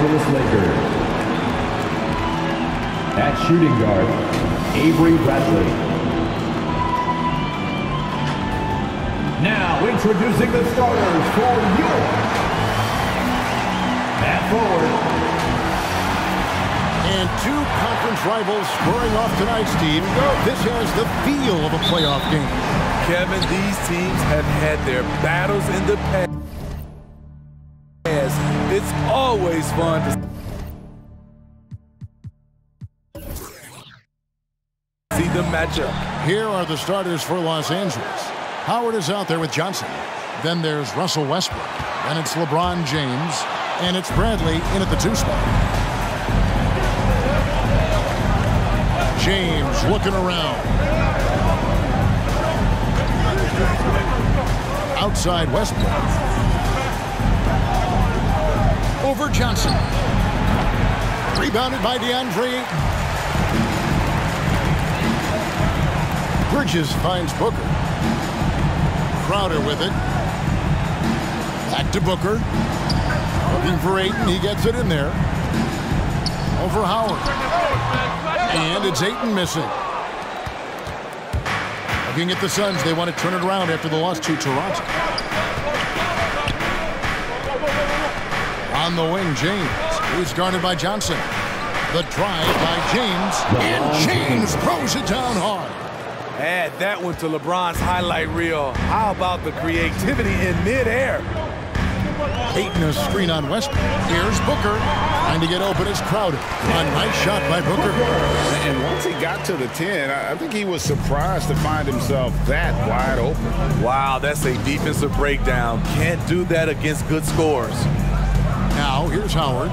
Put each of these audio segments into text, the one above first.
Angeles Lakers. At shooting guard, Avery Bradley. Now introducing the starters for York. At forward. And two conference rivals squaring off tonight's team. This has the feel of a playoff game. Kevin, these teams have had their battles in the past. It's always fun to see them match up. Here are the starters for Los Angeles. Howard is out there with Johnson. Then there's Russell Westbrook. Then it's LeBron James. And it's Bradley in at the 2 spot. James looking around. Outside Westbrook. Over Johnson. Rebounded by DeAndre Ayton. Bridges finds Booker. Crowder with it. Back to Booker. Looking for Ayton. He gets it in there. Over Howard. And it's Ayton missing. Looking at the Suns. They want to turn it around after the loss to Toronto. On the wing, James. He's guarded by Johnson. The drive by James. And James throws it down hard. Add that one to LeBron's highlight reel. How about the creativity in midair? Ayton a screen on Westbrook. Here's Booker. Trying to get open is Crowder. A nice shot by Booker. And once he got to the 10, I think he was surprised to find himself that wide open. Wow, that's a defensive breakdown. Can't do that against good scores. Now, here's Howard.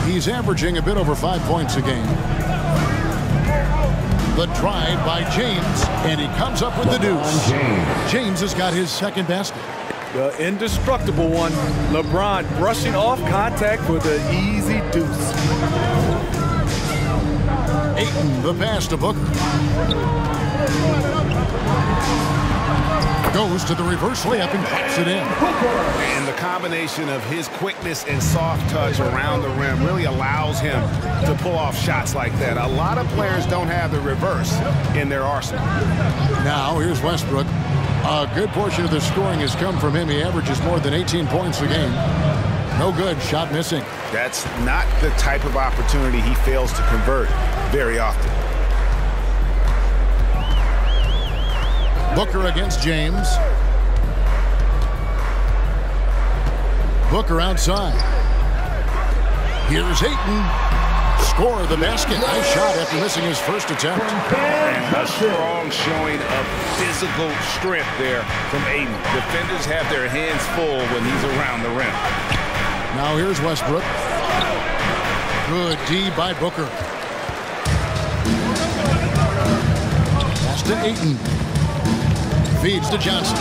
He's averaging a bit over 5 points a game. The drive by James, and he comes up with the deuce. James has got his second basket. The indestructible one. LeBron brushing off contact for the easy deuce. Ayton, the pass to Booker. Goes to the reverse layup and pops it in. And the combination of his quickness and soft touch around the rim really allows him to pull off shots like that. A lot of players don't have the reverse in their arsenal. Now, here's Westbrook. A good portion of the scoring has come from him. He averages more than 18 points a game. No good. Shot missing. That's not the type of opportunity he fails to convert very often. Booker against James. Booker outside. Here's Ayton. Score the basket. Nice shot after missing his first attempt. And a strong showing of physical strength there from Ayton. Defenders have their hands full when he's around the rim. Now here's Westbrook. Good D by Booker. Pass to Ayton. Feeds to Johnson.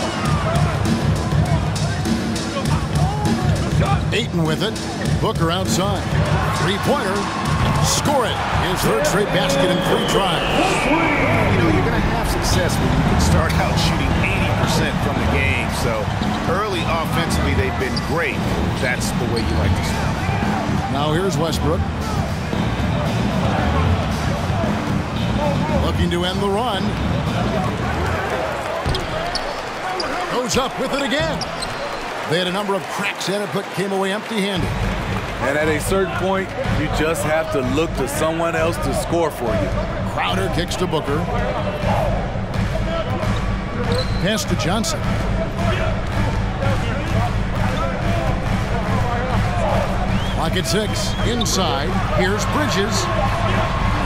Ayton with it. Booker outside. Three-pointer. Score it. His third straight basket in 3 tries. You know, you're going to have success when you can start out shooting 80% from the game. So early offensively, they've been great. That's the way you like to start. Now here's Westbrook. Looking to end the run. Goes up with it again. They had a number of cracks at it, but came away empty-handed. And at a certain point, you just have to look to someone else to score for you. Crowder kicks to Booker. Pass to Johnson. Clock at 6. Inside. Here's Bridges.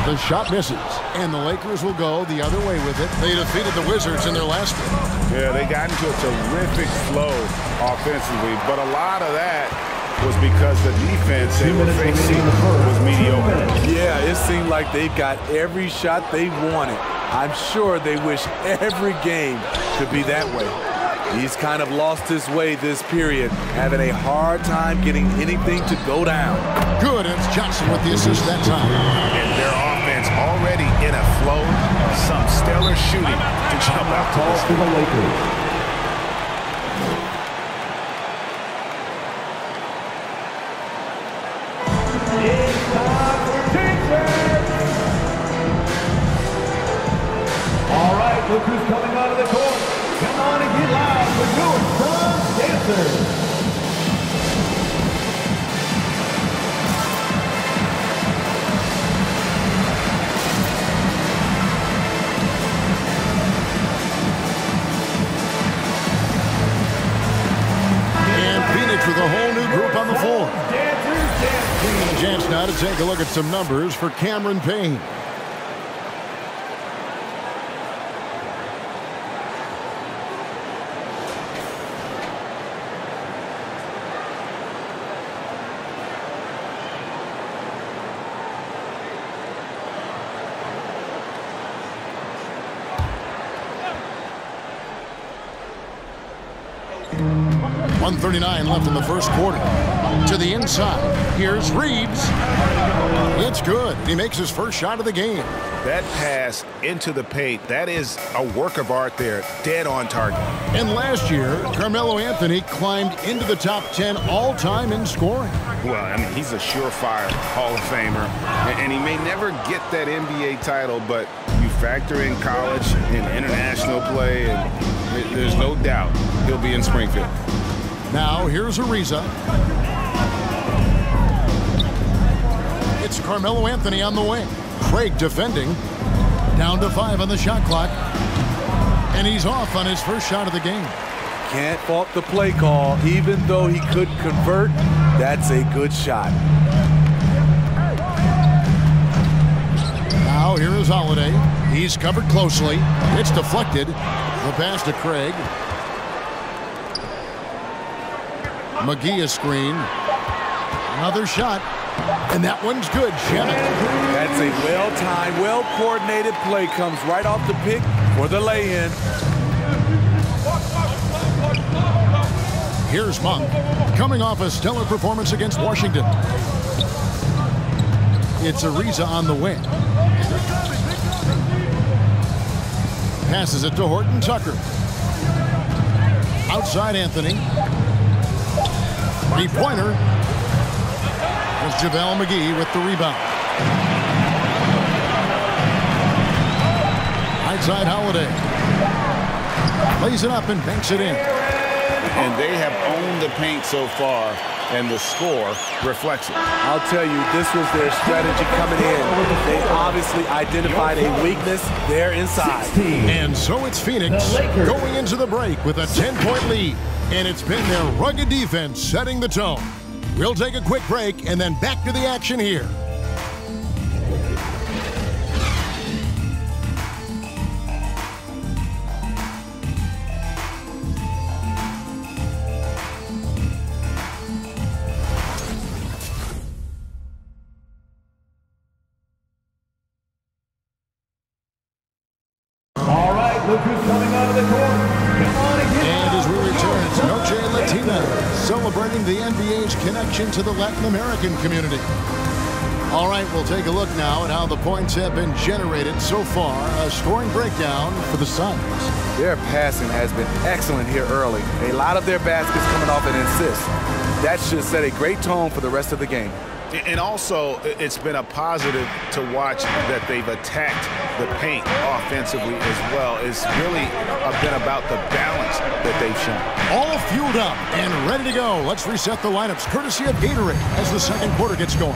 The shot misses. And the Lakers will go the other way with it. They defeated the Wizards in their last game. Yeah, they got into a terrific flow offensively, but a lot of that was because the defense they were facing was mediocre. Yeah, it seemed like they got every shot they wanted. I'm sure they wish every game could be that way. He's kind of lost his way this period, having a hard time getting anything to go down. Good, and it's Johnson with the assist that time. And their offense already in a flow. Some stellar shooting to jump out to the Lakers. It's time for defense. All right, look who's coming out of the court. Come on and get loud for your Sons Dancers. With a whole new group on the floor. A chance now to take a look at some numbers for Cameron Payne. .139 left in the first quarter. To the inside. Here's Reeves. It's good. He makes his first shot of the game. That pass into the paint, that is a work of art there. Dead on target. And last year, Carmelo Anthony climbed into the top 10 all-time in scoring. Well, I mean, he's a surefire Hall of Famer. And he may never get that NBA title, but you factor in college and international play, and there's no doubt he'll be in Springfield. Now, here's Ariza. It's Carmelo Anthony on the wing. Craig defending. Down to 5 on the shot clock. And he's off on his first shot of the game. Can't fault the play call. Even though he couldn't convert, that's a good shot. Now, here is Holiday. He's covered closely. It's deflected. The pass to Craig. McGee a screen. Another shot. And that one's good. Shannon. That's a well-timed, well-coordinated play. Comes right off the pick for the lay-in. Here's Monk. Coming off a stellar performance against Washington. It's Ariza on the wing. Passes it to Horton Tucker. Outside Anthony. Three-pointer. There's JaVale McGee with the rebound. Right side Holiday. Plays it up and banks it in. And they have owned the paint so far, and the score reflects it. I'll tell you, this was their strategy coming in. They obviously identified a weakness there inside. 16. And so it's Phoenix going into the break with a 10-point lead. And it's been their rugged defense setting the tone. We'll take a quick break and then back to the action here. All right, look who's coming out of the court. Come on and get And as we return, it's Noche Latina, celebrating the NBA's connection to the Latin American community. All right, we'll take a look now at how the points have been generated so far. A scoring breakdown for the Suns. Their passing has been excellent here early. A lot of their baskets coming off an assist. That should set a great tone for the rest of the game. And also, it's been a positive to watch that they've attacked the paint offensively as well. It's really been about the balance that they've shown. All fueled up and ready to go. Let's reset the lineups courtesy of Gatorade as the second quarter gets going.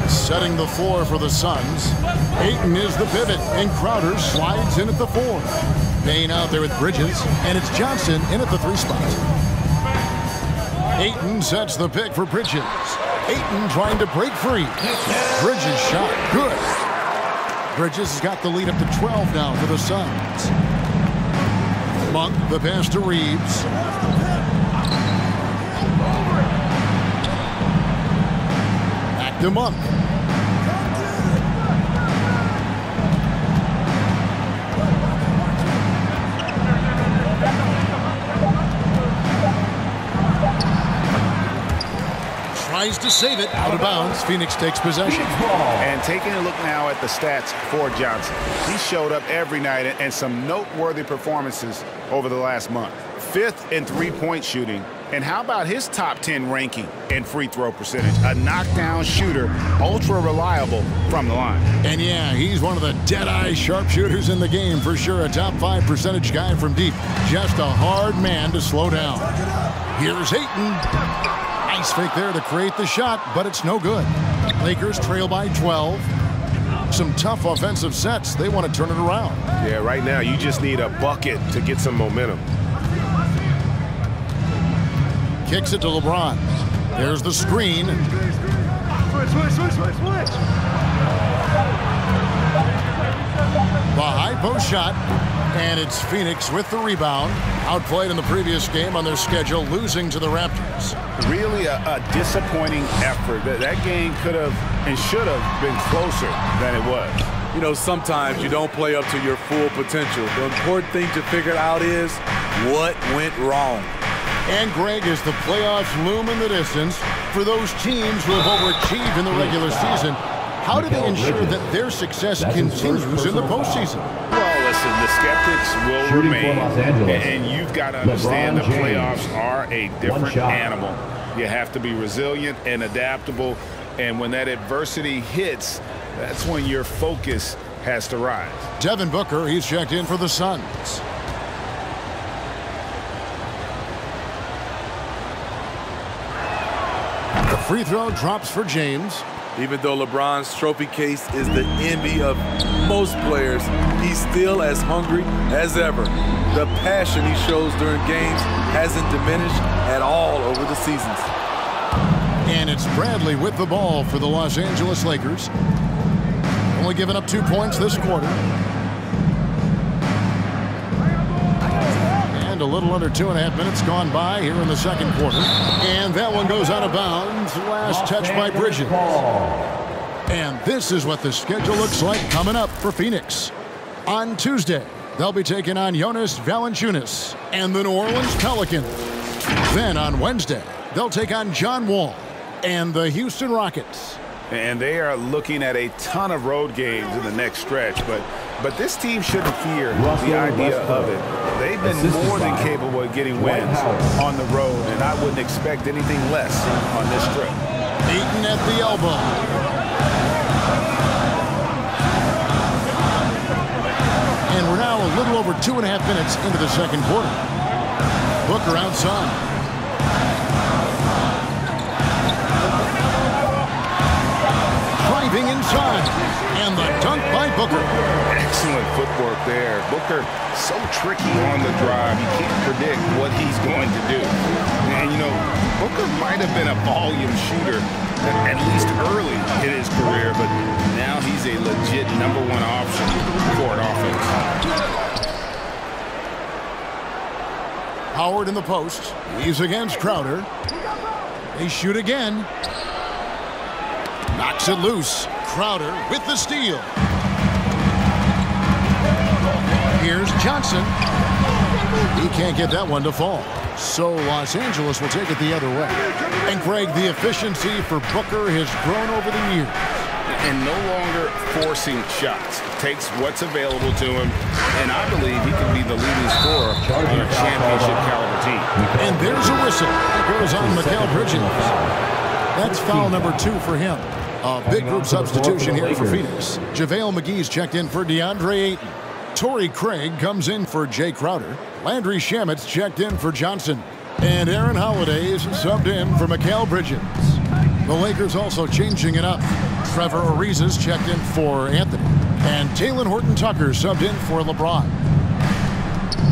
Setting the floor for the Suns. Ayton is the pivot, and Crowder slides in at the 4. Payne out there with Bridges, and it's Johnson in at the 3 spot. Ayton sets the pick for Bridges. Ayton trying to break free. Bridges shot. Good. Bridges has got the lead up to 12 now for the Suns. Monk, the pass to Reeves. Back to Monk. Tries to save it. Out of bounds. Phoenix takes possession. And taking a look now at the stats for Johnson. He showed up every night and some noteworthy performances over the last month. 5th in three-point shooting. And how about his top 10 ranking in free throw percentage? A knockdown shooter, ultra reliable from the line. And yeah, he's one of the dead-eye sharpshooters in the game for sure. A top 5 percentage guy from deep. Just a hard man to slow down. Here's Ayton. Nice fake there to create the shot, but it's no good. Lakers trail by 12. Some tough offensive sets. They want to turn it around. Yeah, right now you just need a bucket to get some momentum. Kicks it to LeBron. There's the screen. Switch. The high post shot. And it's Phoenix with the rebound. Outplayed in the previous game on their schedule, losing to the Raptors. Really a disappointing effort. That game could have and should have been closer than it was. You know, sometimes you don't play up to your full potential. The important thing to figure out is what went wrong. And Greg, as the playoffs loom in the distance, for those teams who have overachieved in the regular season, how do they ensure that their success continues in the postseason? Well, listen, the skeptics will remain, and you've got to understand the playoffs are a different animal. You have to be resilient and adaptable, and when that adversity hits, that's when your focus has to rise. Devin Booker, he's checked in for the Suns. The free throw drops for James. Even though LeBron's trophy case is the envy of most players, he's still as hungry as ever. The passion he shows during games hasn't diminished at all over the seasons. And it's Bradley with the ball for the Los Angeles Lakers. Only giving up 2 points this quarter. And a little under 2.5 minutes gone by here in the second quarter. And that one goes out of bounds. Last touch by Bridges. And this is what the schedule looks like coming up for Phoenix. On Tuesday, they'll be taking on Jonas Valanciunas and the New Orleans Pelicans. Then on Wednesday, they'll take on John Wall and the Houston Rockets. And they are looking at a ton of road games in the next stretch, but this team shouldn't fear the idea of it. They've been more than capable of getting wins on the road, and I wouldn't expect anything less on this trip. Ayton at the elbow. And we're now a little over 2.5 minutes into the second quarter. Booker outside. Driving inside. And the dunk by Booker. Excellent footwork there. Booker so tricky on the drive. You can't predict what he's going to do. And, you know, Booker might have been a volume shooter at least early in his career, but now he's a legit #1 option for an offense. Howard in the post. He's against Crowder. They shoot again. Knocks it loose. Crowder with the steal. Here's Johnson. He can't get that one to fall. So Los Angeles will take it the other way. And Greg, the efficiency for Booker has grown over the years. And no longer forcing shots. Takes what's available to him, and I believe he can be the leading scorer on a championship caliber team. And there's a whistle. It goes on Mikal Bridges. That's foul number 2 for him. A big group substitution here for Phoenix. JaVale McGee's checked in for DeAndre Ayton. Torrey Craig comes in for Jay Crowder. Landry Shamet's checked in for Johnson. And Aaron Holiday's subbed in for Mikal Bridges. The Lakers also changing it up. Trevor Ariza's checked in for Anthony. And Talen Horton-Tucker subbed in for LeBron.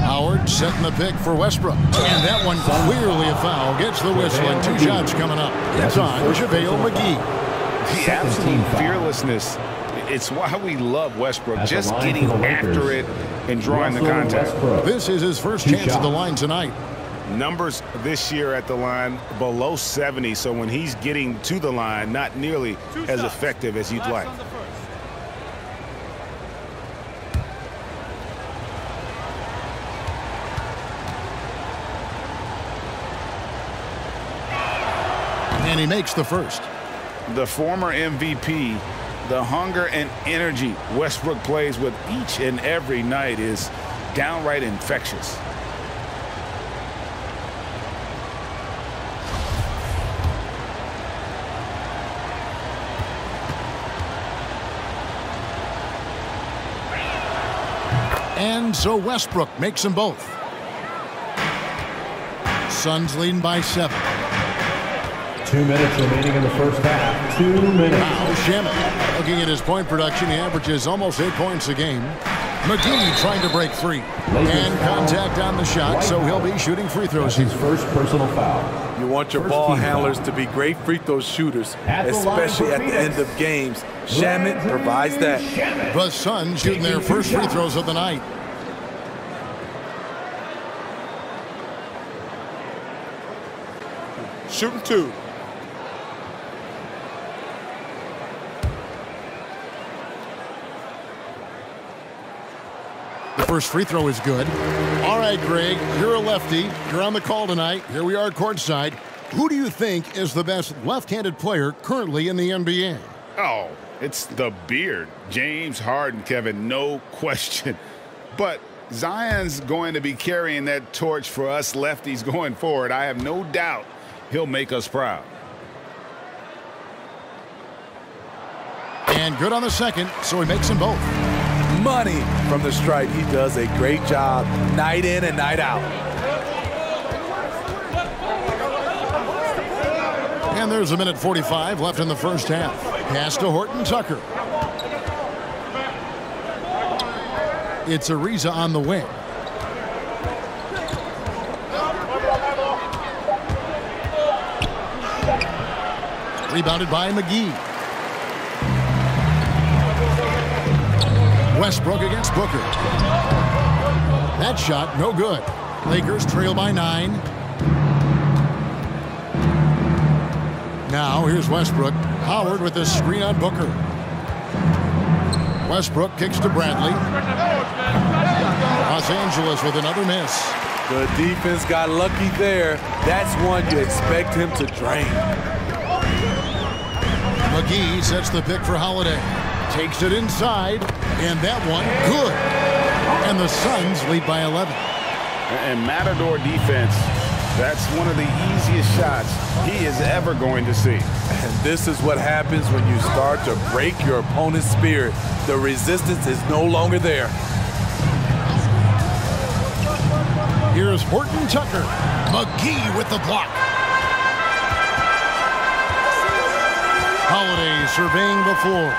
Howard setting the pick for Westbrook. And that one clearly a foul. Gets the whistle and 2 shots coming up. It's on JaVale McGee. The absolute fearlessness. It's why we love Westbrook, just getting after it and drawing the contact. This is his first chance at the line tonight. Numbers this year at the line below 70, so when he's getting to the line, not nearly as effective as you'd like. And he makes the first. The former MVP, the hunger and energy Westbrook plays with each and every night is downright infectious. And so Westbrook makes them both. Suns leading by 7. 2 minutes remaining in the first half. 2 minutes. Now Shamet. Looking at his point production, he averages almost 8 points a game. McGee trying to break free. And contact on the shot, so he'll be shooting free throws. His first personal foul. You want your ball handlers to be great free throw shooters, especially at the end of games. Shamet provides that. The Suns shooting their first free throws of the night. Shooting 2. The first free throw is good. All right, Greg, you're a lefty. You're on the call tonight. Here we are courtside. Who do you think is the best left-handed player currently in the NBA? Oh, it's the beard. James Harden, Kevin, no question. But Zion's going to be carrying that torch for us lefties going forward. I have no doubt he'll make us proud. And good on the second, so he makes them both. Money from the stripe. He does a great job night in and night out. And there's 1:45 left in the first half. Pass to Horton Tucker. It's Ariza on the wing. Rebounded by McGee. Westbrook against Booker. That shot, no good. Lakers trail by 9. Now, here's Westbrook. Howard with the screen on Booker. Westbrook kicks to Bradley. Los Angeles with another miss. The defense got lucky there. That's one you expect him to drain. McGee sets the pick for Holiday. Takes it inside, and that one, good. And the Suns lead by 11. And Matador defense, that's one of the easiest shots he is ever going to see. And this is what happens when you start to break your opponent's spirit. The resistance is no longer there. Here's Horton Tucker. McGee with the block. Holiday surveying the floor.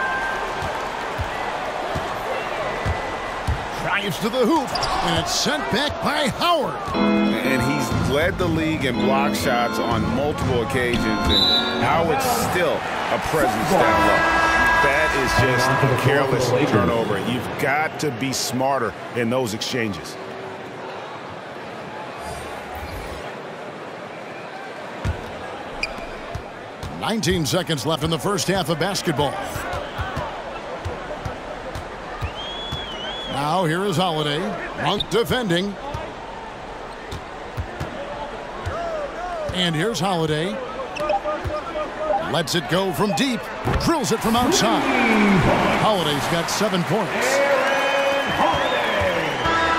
Drives to the hoop, and it's sent back by Howard. And he's led the league in block shots on multiple occasions, and Howard's still a presence down low. That is just a careless turnover. You've got to be smarter in those exchanges. "19 seconds left in the first half of basketball. Now here is Holiday. Monk defending. And here's Holiday. Lets it go from deep. Drills it from outside. Holiday's got 7 points.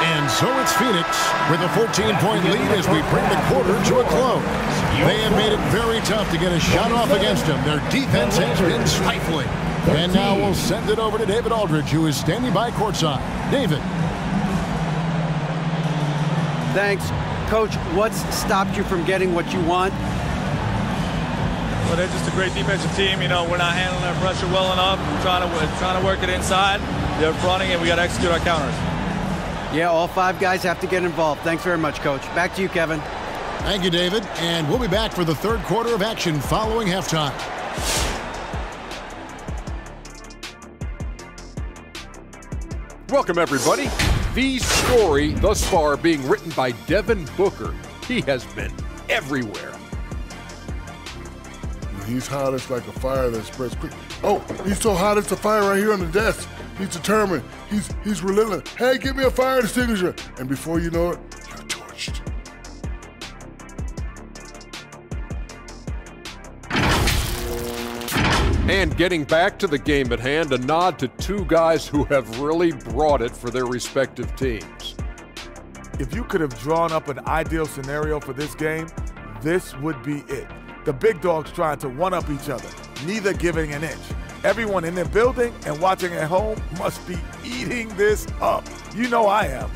And so it's Phoenix with a 14-point lead as we bring the quarter to a close. They have made it very tough to get a shot off against them. Their defense has been stifling. And now we'll send it over to David Aldridge, who is standing by courtside. David. Thanks. Coach, what's stopped you from getting what you want? Well, they're just a great defensive team. You know, we're not handling our pressure well enough. We're trying to work it inside. They're fronting, and we got to execute our counters. Yeah, all 5 guys have to get involved. Thanks very much, Coach. Back to you, Kevin. Thank you, David. And we'll be back for the third quarter of action following halftime. Welcome, everybody. The story thus far being written by Devin Booker. He has been everywhere. He's hot as like a fire that spreads quick. Oh, he's so hot it's a fire right here on the desk. He's determined. He's relentless. Hey, give me a fire extinguisher. And before you know it, you're torched. And getting back to the game at hand, a nod to 2 guys who have really brought it for their respective teams. If you could have drawn up an ideal scenario for this game, this would be it. The big dogs trying to one-up each other, neither giving an inch. Everyone in the building and watching at home must be eating this up. You know I am.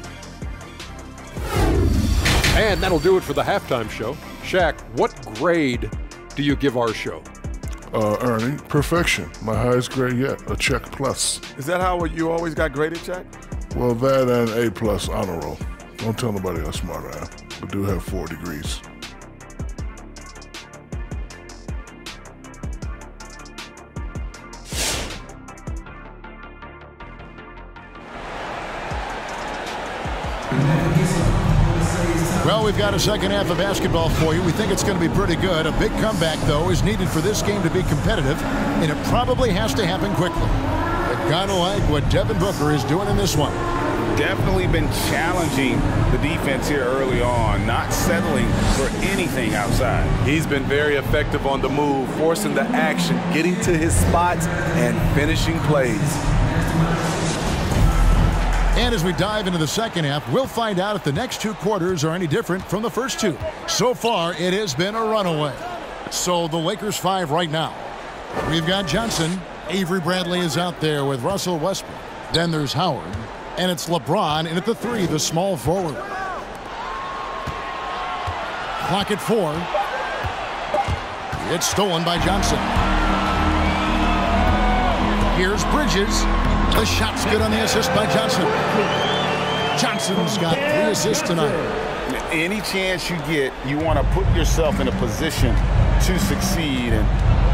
And that'll do it for the halftime show. Shaq, what grade do you give our show? Ernie, perfection. My highest grade yet, a check plus. Is that how you always got graded, Shaq? Well, that and A plus honor roll. Don't tell nobody how smart I am. I do have 4 degrees. Well, we've got a second half of basketball for you. We think it's going to be pretty good. A big comeback, though, is needed for this game to be competitive, and it probably has to happen quickly. But kind of like what Devin Booker is doing in this one. Definitely been challenging the defense here early on, not settling for anything outside. He's been very effective on the move, forcing the action, getting to his spots, and finishing plays. And as we dive into the second half, we'll find out if the next 2 quarters are any different from the first 2. So far, it has been a runaway. So the Lakers 5 right now. We've got Johnson. Avery Bradley is out there with Russell Westbrook. Then there's Howard. And it's LeBron in at the 3, the small forward. Clock at 4. It's stolen by Johnson. Here's Bridges. The shot's good on the assist by Johnson. Johnson's got 3 assists tonight. Any chance you get, you want to put yourself in a position to succeed, and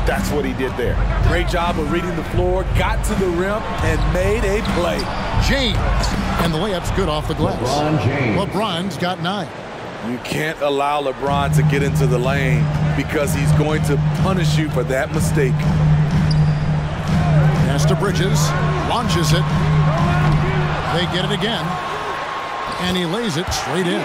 that's what he did there. Great job of reading the floor, got to the rim, and made a play. James. And the layup's good off the glass. LeBron James. LeBron's got 9. You can't allow LeBron to get into the lane because he's going to punish you for that mistake. Pass to Bridges. Launches it. They get it again. And he lays it straight in.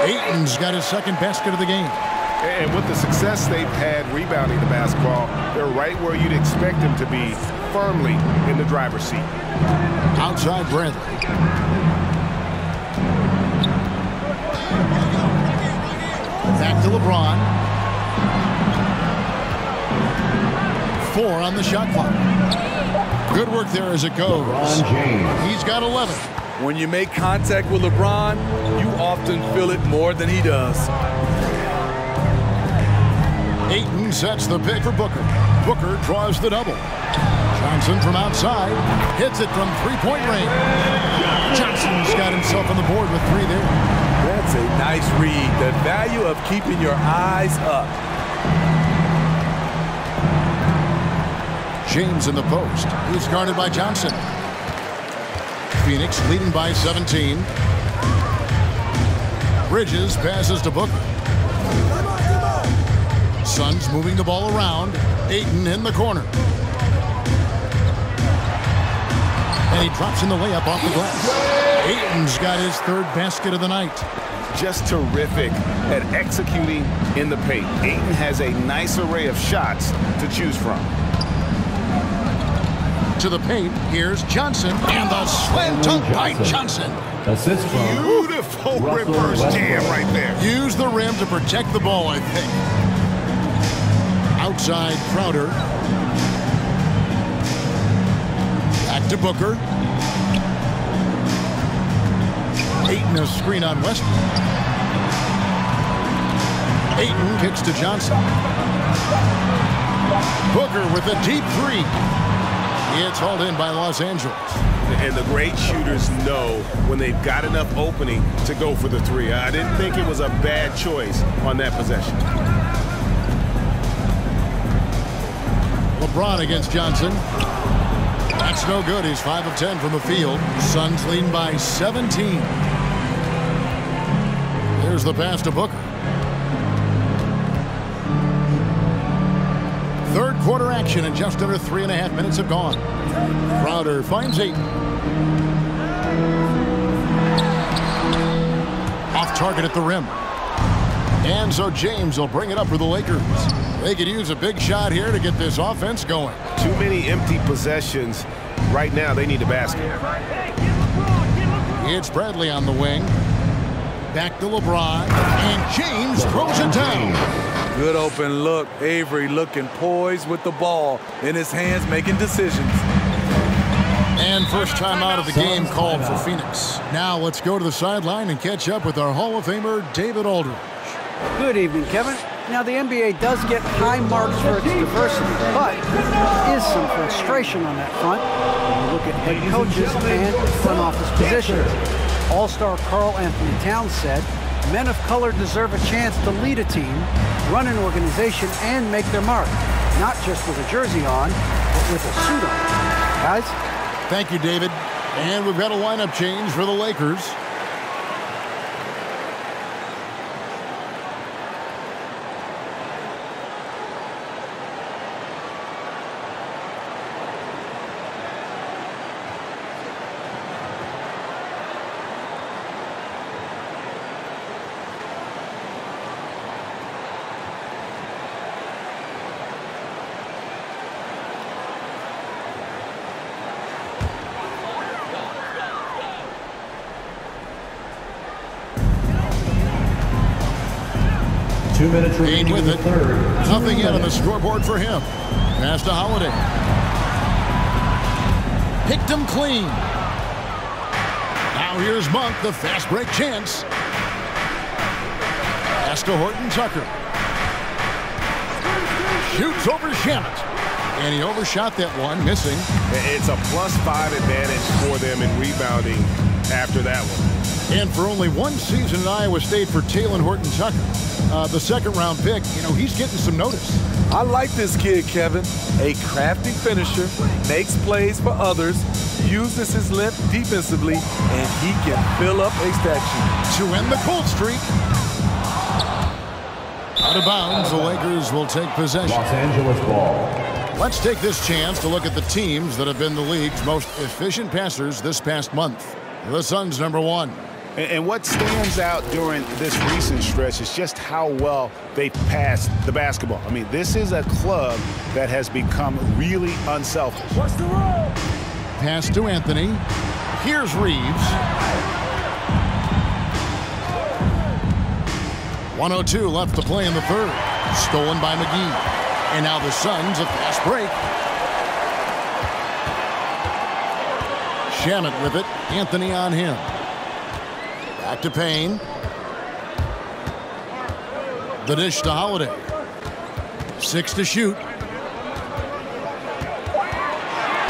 Ayton's got his second basket of the game. And with the success they've had rebounding the basketball, they're right where you'd expect them to be, firmly in the driver's seat. Outside Bradley. Back to LeBron. 4 on the shot clock. Good work there as it goes. LeBron James. He's got 11. When you make contact with LeBron, you often feel it more than he does. Ayton sets the pick for Booker. Booker draws the double. Johnson from outside hits it from 3-point range. Johnson's got himself on the board with 3 there. That's a nice read. The value of keeping your eyes up. James in the post. He's guarded by Johnson. Phoenix leading by 17. Bridges passes to Booker. Suns moving the ball around. Ayton in the corner. And he drops in the layup off the glass. Ayton's got his 3rd basket of the night. Just terrific at executing in the paint. Ayton has a nice array of shots to choose from. To the paint, here's Johnson, and the slam dunk by Johnson. Assist from Beautiful reverse jam right there. Use the rim to protect the ball, I think. Outside Crowder. Back to Booker. Ayton a screen on Westbrook. Ayton kicks to Johnson. Booker with a deep 3. It's hauled in by Los Angeles. And the great shooters know when they've got enough opening to go for the 3. I didn't think it was a bad choice on that possession. LeBron against Johnson. That's no good. He's 5 of 10 from the field. Suns leading by 17. There's the pass to Booker. 3rd quarter action, and just under 3.5 minutes have gone. Crowder finds Ayton. Off target at the rim. And so James will bring it up for the Lakers. They could use a big shot here to get this offense going. Too many empty possessions. Right now, they need a basket. It's Bradley on the wing. Back to LeBron. And James throws it down. Good open look. Avery looking poised with the ball in his hands, making decisions. And first time out of the game called for Phoenix. Now let's go to the sideline and catch up with our Hall of Famer, David Aldridge. Good evening, Kevin. Now, the NBA does get high marks for its diversity, but there is some frustration on that front when you look at head coaches and front office positions. All-star Karl Anthony Towns said, men of color deserve a chance to lead a team, run an organization, and make their mark, not just with a jersey on, but with a suit on. Guys? Thank you, David. And we've got a lineup change for the Lakers. Kane with it. Nothing yet on the scoreboard for him. Pass to Holiday. Picked him clean. Now here's Monk, the fast break chance. Pass to Horton Tucker. Shoots over Shamet. And he overshot that one, missing. It's a +5 advantage for them in rebounding after that one. And for only one season at Iowa State for Talen Horton Tucker, the second-round pick, he's getting some notice. I like this kid, Kevin. A crafty finisher, makes plays for others, uses his length defensively, and he can fill up a stat sheet. To end the cold streak. Out of bounds, the Lakers will take possession. Los Angeles ball. Let's take this chance to look at the teams that have been the league's most efficient passers this past month. The Suns, number 1. And what stands out during this recent stretch is just how well they passed the basketball. I mean, this is a club that has become really unselfish. What's the roll? Pass to Anthony. Here's Reeves. 1:02 left to play in the third. Stolen by McGee. And now the Suns a fast break. Shamet with it. Anthony on him. Back to Payne. The dish to Holiday. 6 to shoot.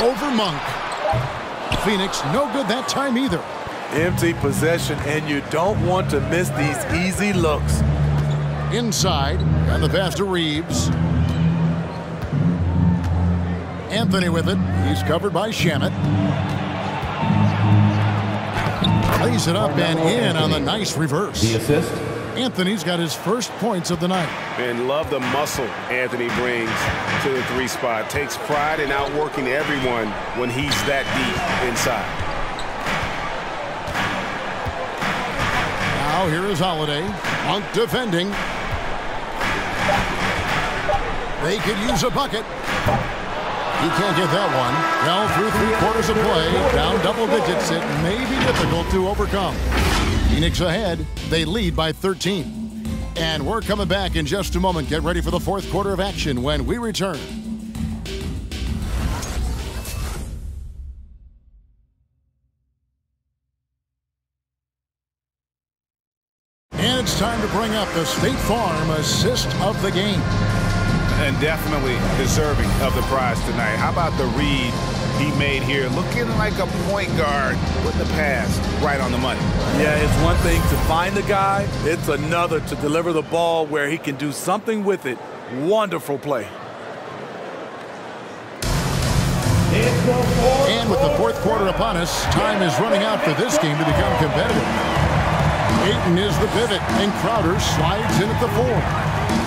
Over Monk. Phoenix no good that time either. Empty possession, and you don't want to miss these easy looks. Inside, and the pass to Reeves. Anthony with it. He's covered by Shamet. Lays it up and in on the nice reverse. The assist. Anthony's got his first points of the night. And love the muscle Anthony brings to the 3 spot. Takes pride in outworking everyone when he's that deep inside. Now here is Holiday. Monk defending. They could use a bucket. He can't get that one. Well, through 3/4 of play, down double digits, it may be difficult to overcome. Phoenix ahead. They lead by 13. And we're coming back in just a moment. Get ready for the 4th quarter of action when we return. And it's time to bring up the State Farm assist of the game. And definitely deserving of the prize tonight. How about the read he made here? Looking like a point guard with the pass right on the money. Yeah, it's one thing to find the guy. It's another to deliver the ball where he can do something with it. Wonderful play. And with the 4th quarter upon us, time is running out for this game to become competitive. Ayton is the pivot, and Crowder slides in at the 4.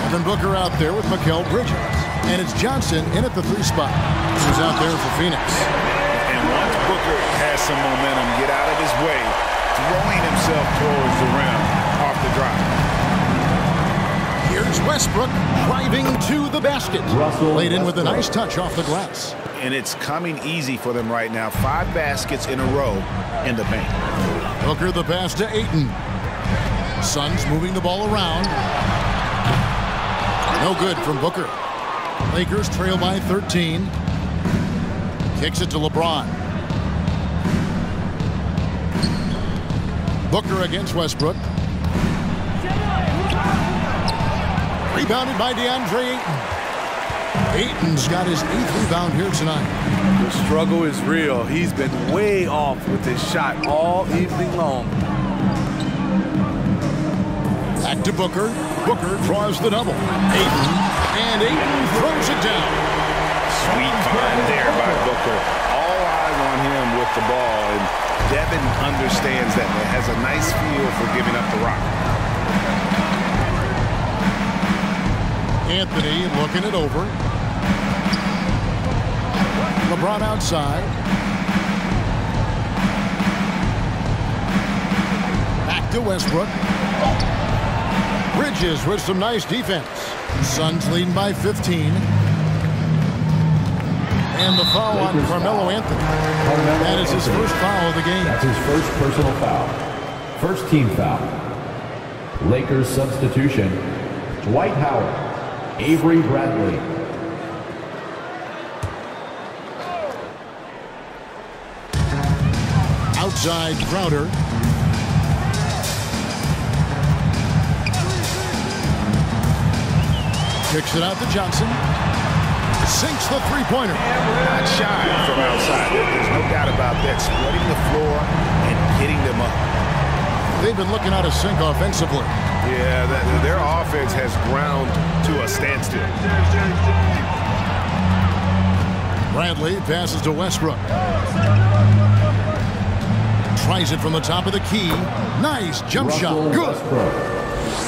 Devin Booker out there with Mikal Bridges. And it's Johnson in at the 3 spot. Who's out there for Phoenix. And once Booker has some momentum, get out of his way, throwing himself towards the rim off the drive. Here's Westbrook driving to the basket. Laid in with a nice touch off the glass. And it's coming easy for them right now. 5 baskets in a row in the paint. Booker the pass to Ayton. Suns moving the ball around. No good from Booker. Lakers trail by 13. Kicks it to LeBron. Booker against Westbrook. Rebounded by DeAndre Ayton. Ayton's got his 8th rebound here tonight. The struggle is real. He's been way off with his shot all evening long. Back to Booker. Booker draws the double. Ayton. And Ayton throws it down. Sweet find there by Booker. All eyes on him with the ball. And Devin understands that. He has a nice feel for giving up the rock. Anthony looking it over. LeBron outside. Back to Westbrook. Bridges with some nice defense. Suns leading by 15. And the foul on Carmelo Anthony. That is his first foul of the game. That's his first personal foul. First team foul. Lakers substitution. Dwight Howard. Avery Bradley. Outside Crowder. Kicks it out to Johnson. Sinks the three-pointer. Not shy from outside. There's no doubt about that. Spreading the floor and getting them up. They've been looking out of sync offensively. Yeah, their offense has ground to a standstill. Bradley passes to Westbrook. Tries it from the top of the key. Nice jump shot. Good.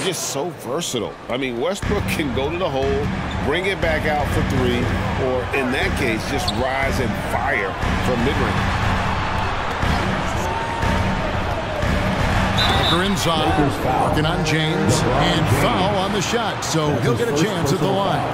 Just so versatile. I mean, Westbrook can go to the hole, bring it back out for three, or in that case, just rise and fire from mid-range. Booker inside, working on James, and foul on the shot, so he'll get a chance at the line.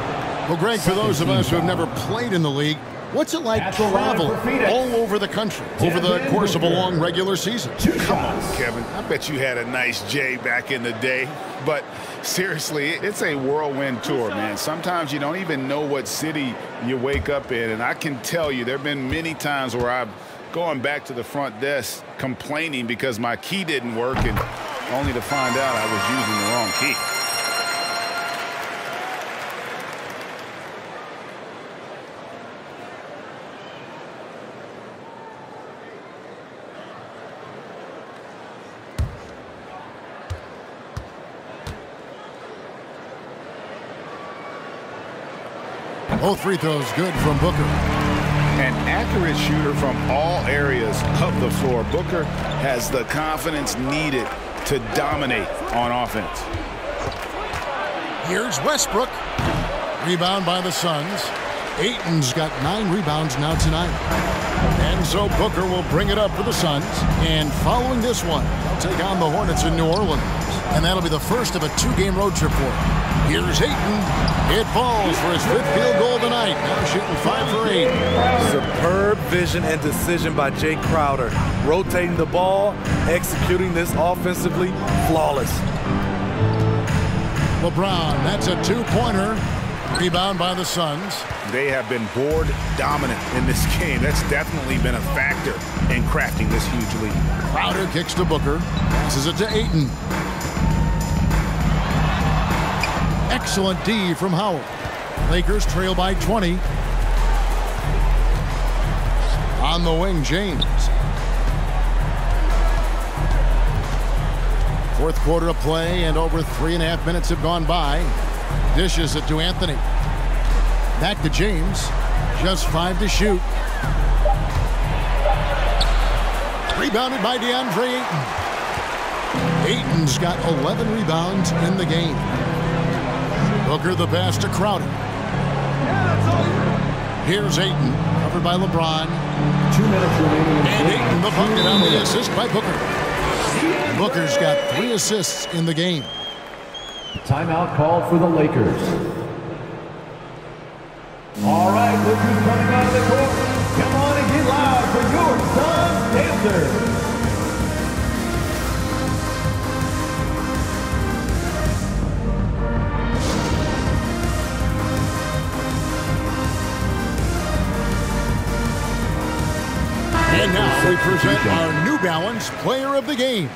Well, Greg, for those of us who have never played in the league, what's it like traveling all over the country over the course of a long regular season? Come on, Kevin. I bet you had a nice J back in the day. But seriously, it's a whirlwind tour, man. Sometimes you don't even know what city you wake up in. And I can tell you there have been many times where I've gone back to the front desk complaining because my key didn't work, and only to find out I was using the wrong key. Both free throws good from Booker. An accurate shooter from all areas of the floor. Booker has the confidence needed to dominate on offense. Here's Westbrook. Rebound by the Suns. Ayton's got 9 rebounds now tonight. And so Booker will bring it up for the Suns. And following this one, they'll take on the Hornets in New Orleans. And that'll be the first of a 2-game road trip for him. Here's Ayton. It falls for his 5th field goal tonight. Now shooting 5 for 8. Superb vision and decision by Jay Crowder. Rotating the ball, executing this offensively, flawless. LeBron, that's a 2-pointer. Rebound by the Suns. They have been board dominant in this game. That's definitely been a factor in crafting this huge lead. Crowder kicks to Booker. Passes it to Ayton. Excellent D from Howard. Lakers trail by 20. On the wing, James. 4th quarter of play, and over 3.5 minutes have gone by. Dishes it to Anthony. Back to James. Just 5 to shoot. Rebounded by DeAndre Ayton. Ayton's got 11 rebounds in the game. Booker the pass to Crowder. Here's Ayton, covered by LeBron. 2 minutes remaining. And Ayton the bucket on the assist by Booker. Booker's got 3 assists in the game. Timeout called for the Lakers. All right, look who's coming out of the court. Come on and get loud for your Suns Dancers. And now we present our New Balance Player of the Game,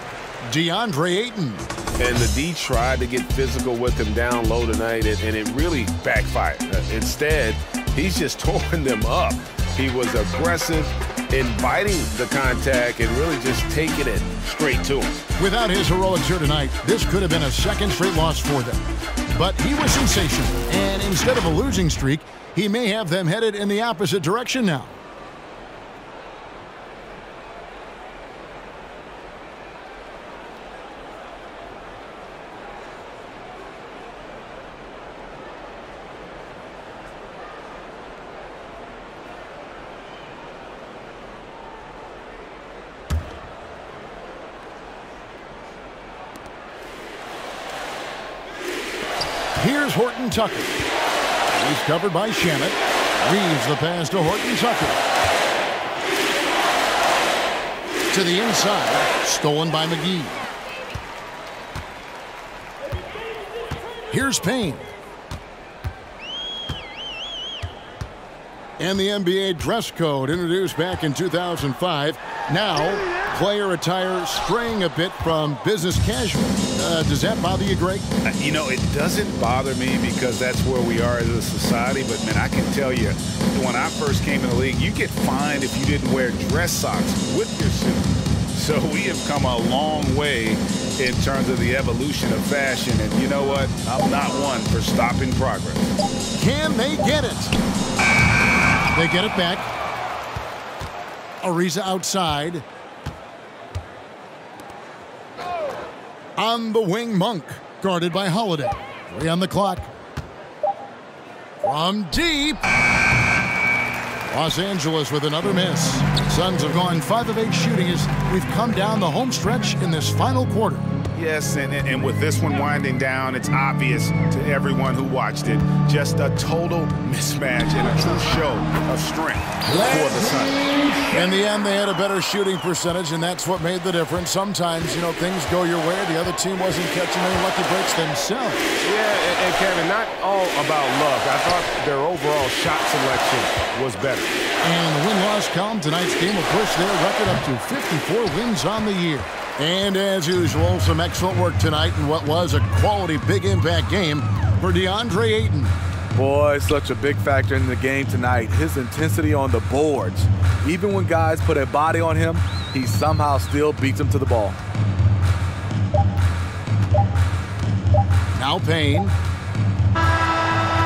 DeAndre Ayton. And the D tried to get physical with him down low tonight, and it really backfired. Instead, he's just tore them up. He was aggressive, inviting the contact, and really just taking it straight to him. Without his heroics here tonight, this could have been a second straight loss for them. But he was sensational, and instead of a losing streak, he may have them headed in the opposite direction now. Here's Horton Tucker. He's covered by Shamet. Reeves the pass to Horton Tucker. To the inside. Stolen by McGee. Here's Payne. And the NBA dress code introduced back in 2005. Now, player attire straying a bit from business casual. Does that bother you, Greg? You know, it doesn't bother me because that's where we are as a society. But, man, I can tell you, when I first came in the league, you get fined if you didn't wear dress socks with your suit. So we have come a long way in terms of the evolution of fashion. And you know what? I'm not one for stopping progress. Can they get it? They get it back. Ariza outside. On the wing, Monk, guarded by Holiday. 3 on the clock. From deep. Los Angeles with another miss. Suns have gone 5 of 8 shooting as we've come down the home stretch in this final quarter. Yes, and with this one winding down, it's obvious to everyone who watched it, just a total mismatch and a true show of strength for the Suns. In the end, they had a better shooting percentage, and that's what made the difference. Sometimes, you know, things go your way. The other team wasn't catching any lucky breaks themselves. Yeah, and Kevin, not all about luck. I thought their overall shot selection was better. And the win-loss column, tonight's game will push their record up to 54 wins on the year. And as usual, some excellent work tonight in what was a quality big impact game for DeAndre Ayton. Boy, such a big factor in the game tonight. His intensity on the boards. Even when guys put a body on him, he somehow still beats them to the ball. Now Payne.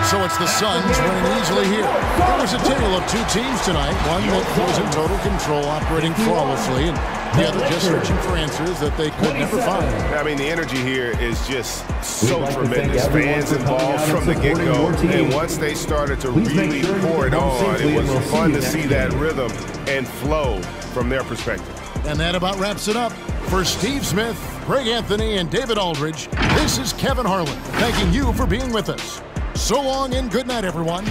So it's the Suns winning easily here. It was a tale of 2 teams tonight. One that was in total control, operating flawlessly, and the other just searching for answers that they could never find. I mean, the energy here is just so tremendous. Fans involved from the get-go. And once they started to really pour it on, it was fun to see that rhythm and flow from their perspective. And that about wraps it up. For Steve Smith, Greg Anthony, and David Aldridge, this is Kevin Harlan, thanking you for being with us. So long and good night, everyone.